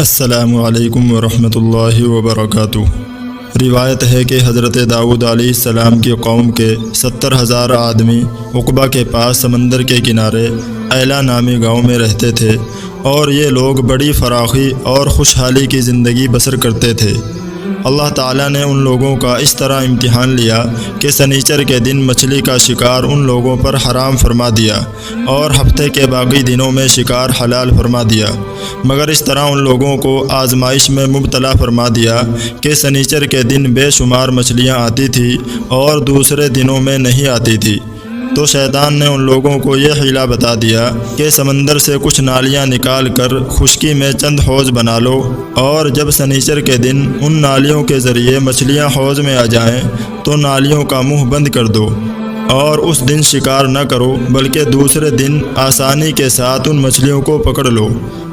السلام علیکم ورحمۃ اللہ وبرکاتہ۔ روایت ہے کہ حضرت داؤد علیہ السلام کی قوم کے 70,000 آدمی عقبہ کے پاس سمندر کے کنارے ایلا نامی گاؤں میں رہتے تھے، اور یہ لوگ بڑی فراخی اور خوشحالی کی زندگی بسر کرتے تھے۔ اللہ تعالیٰ نے ان لوگوں کا اس طرح امتحان لیا کہ سنیچر کے دن مچھلی کا شکار ان لوگوں پر حرام فرما دیا اور ہفتے کے باقی دنوں میں شکار حلال فرما دیا، مگر اس طرح ان لوگوں کو آزمائش میں مبتلا فرما دیا کہ سنیچر کے دن بے شمار مچھلیاں آتی تھیں اور دوسرے دنوں میں نہیں آتی تھی۔ تو شیطان نے ان لوگوں کو یہ حیلہ بتا دیا کہ سمندر سے کچھ نالیاں نکال کر خشکی میں چند حوض بنا لو، اور جب سنیچر کے دن ان نالیوں کے ذریعے مچھلیاں حوض میں آ جائیں تو نالیوں کا منہ بند کر دو، اور اس دن شکار نہ کرو بلکہ دوسرے دن آسانی کے ساتھ ان مچھلیوں کو پکڑ لو۔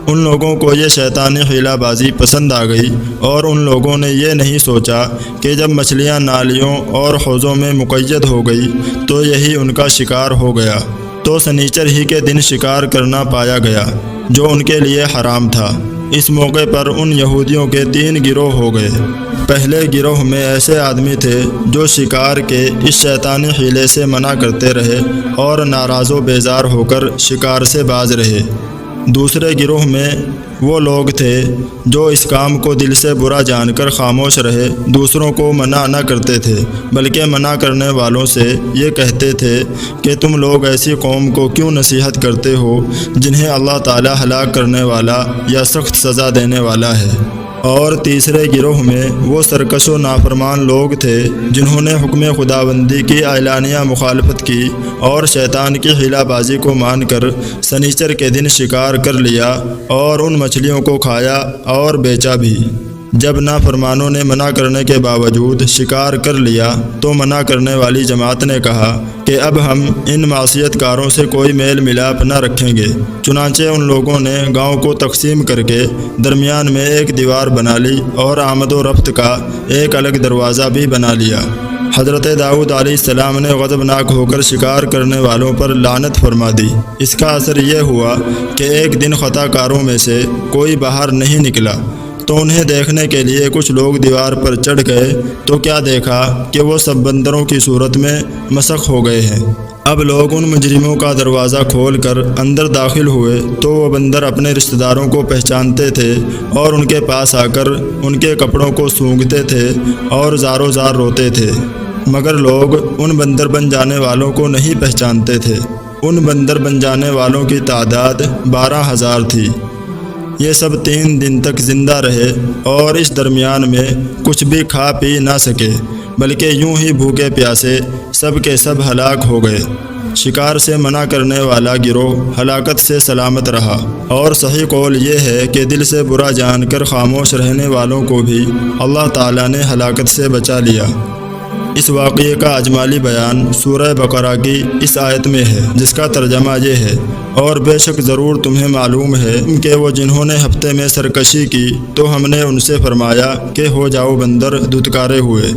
ان لوگوں کو یہ شیطانی حیلہ بازی پسند آ گئی، اور ان لوگوں نے یہ نہیں سوچا کہ جب مچھلیاں نالیوں اور حوضوں میں مقید ہو گئی تو یہی ان کا شکار ہو گیا، تو سنیچر ہی کے دن شکار کرنا پایا گیا جو ان کے لیے حرام تھا۔ اس موقع پر ان یہودیوں کے 3 گروہ ہو گئے۔ پہلے گروہ میں ایسے آدمی تھے جو شکار کے اس شیطانی حیلے سے منع کرتے رہے اور ناراض و بیزار ہو کر شکار سے باز رہے۔ دوسرے گروہ میں وہ لوگ تھے جو اس کام کو دل سے برا جان کر خاموش رہے، دوسروں کو منع نہ کرتے تھے بلکہ منع کرنے والوں سے یہ کہتے تھے کہ تم لوگ ایسی قوم کو کیوں نصیحت کرتے ہو جنہیں اللہ تعالیٰ ہلاک کرنے والا یا سخت سزا دینے والا ہے۔ اور تیسرے گروہ میں وہ سرکش و نافرمان لوگ تھے جنہوں نے حکم خداوندی کی اعلانیہ مخالفت کی اور شیطان کی حیلہ بازی کو مان کر سنیچر کے دن شکار کر لیا اور ان مچھلیوں کو کھایا اور بیچا بھی۔ جب نافرمانوں نے منع کرنے کے باوجود شکار کر لیا تو منع کرنے والی جماعت نے کہا کہ اب ہم ان معصیت کاروں سے کوئی میل ملاپ نہ رکھیں گے۔ چنانچہ ان لوگوں نے گاؤں کو تقسیم کر کے درمیان میں ایک دیوار بنا لی اور آمد و رفت کا ایک الگ دروازہ بھی بنا لیا۔ حضرت داؤد علیہ السلام نے غضبناک ہو کر شکار کرنے والوں پر لعنت فرما دی۔ اس کا اثر یہ ہوا کہ ایک دن خطا کاروں میں سے کوئی باہر نہیں نکلا، تو انہیں دیکھنے کے لیے کچھ لوگ دیوار پر چڑھ گئے تو کیا دیکھا کہ وہ سب بندروں کی صورت میں مسخ ہو گئے ہیں۔ اب لوگ ان مجرموں کا دروازہ کھول کر اندر داخل ہوئے تو وہ بندر اپنے رشتہ داروں کو پہچانتے تھے اور ان کے پاس آ کر ان کے کپڑوں کو سونگھتے تھے اور زارو زار روتے تھے، مگر لوگ ان بندر بن جانے والوں کو نہیں پہچانتے تھے۔ ان بندر بن جانے والوں کی تعداد 12,000 تھی۔ یہ سب 3 دن تک زندہ رہے اور اس درمیان میں کچھ بھی کھا پی نہ سکے، بلکہ یوں ہی بھوکے پیاسے سب کے سب ہلاک ہو گئے۔ شکار سے منع کرنے والا گروہ ہلاکت سے سلامت رہا، اور صحیح قول یہ ہے کہ دل سے برا جان کر خاموش رہنے والوں کو بھی اللہ تعالیٰ نے ہلاکت سے بچا لیا۔ اس واقعے کا اجمالی بیان سورہ بقرہ کی اس آیت میں ہے، جس کا ترجمہ یہ ہے: اور بے شک ضرور تمہیں معلوم ہے کہ وہ جنہوں نے ہفتے میں سرکشی کی تو ہم نے ان سے فرمایا کہ ہو جاؤ بندر دھتکارے ہوئے۔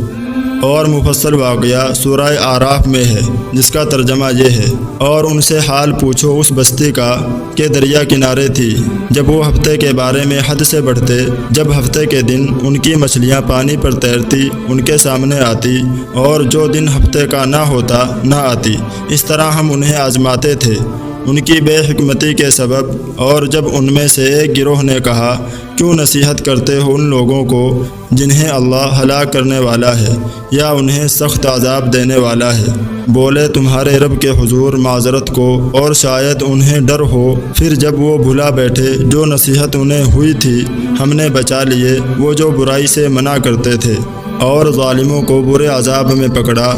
اور مفصل واقعہ سورہ اعراف میں ہے، جس کا ترجمہ یہ ہے: اور ان سے حال پوچھو اس بستی کا کہ دریا کنارے تھی، جب وہ ہفتے کے بارے میں حد سے بڑھتے، جب ہفتے کے دن ان کی مچھلیاں پانی پر تیرتی ان کے سامنے آتی، اور جو دن ہفتے کا نہ ہوتا نہ آتی۔ اس طرح ہم انہیں آزماتے تھے ان کی بے حکمتی کے سبب۔ اور جب ان میں سے ایک گروہ نے کہا کیوں نصیحت کرتے ہو ان لوگوں کو جنہیں اللہ ہلاک کرنے والا ہے یا انہیں سخت عذاب دینے والا ہے، بولے تمہارے رب کے حضور معذرت کو، اور شاید انہیں ڈر ہو۔ پھر جب وہ بھلا بیٹھے جو نصیحت انہیں ہوئی تھی ہم نے بچا لیے وہ جو برائی سے منع کرتے تھے، اور ظالموں کو برے عذاب میں پکڑا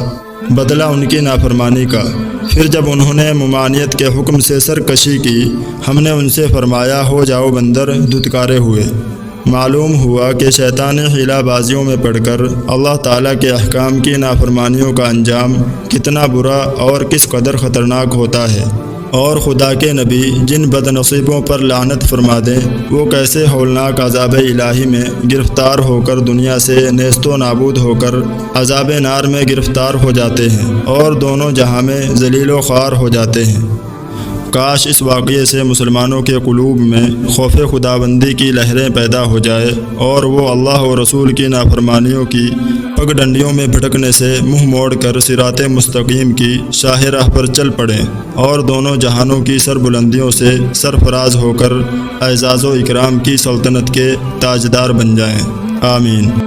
بدلہ ان کی نافرمانی کا۔ پھر جب انہوں نے ممانعت کے حکم سے سرکشی کی ہم نے ان سے فرمایا ہو جاؤ بندر دھتکارے ہوئے۔ معلوم ہوا کہ شیطانی حیلہ بازیوں میں پڑھ کر اللہ تعالیٰ کے احکام کی نافرمانیوں کا انجام کتنا برا اور کس قدر خطرناک ہوتا ہے، اور خدا کے نبی جن بد نصیبوں پر لعنت فرما دیں وہ کیسے ہولناک عذاب الہی میں گرفتار ہو کر دنیا سے نیست و نابود ہو کر عذاب نار میں گرفتار ہو جاتے ہیں اور دونوں جہاں میں ذلیل و خوار ہو جاتے ہیں۔ کاش اس واقعے سے مسلمانوں کے قلوب میں خوف خداوندی کی لہریں پیدا ہو جائے اور وہ اللہ و رسول کی نافرمانیوں کی پگ ڈنڈیوں میں بھٹکنے سے منہ موڑ کر صراط مستقیم کی شاہ راہ پر چل پڑیں اور دونوں جہانوں کی سر بلندیوں سے سرفراز ہو کر اعزاز و اکرام کی سلطنت کے تاجدار بن جائیں۔ آمین۔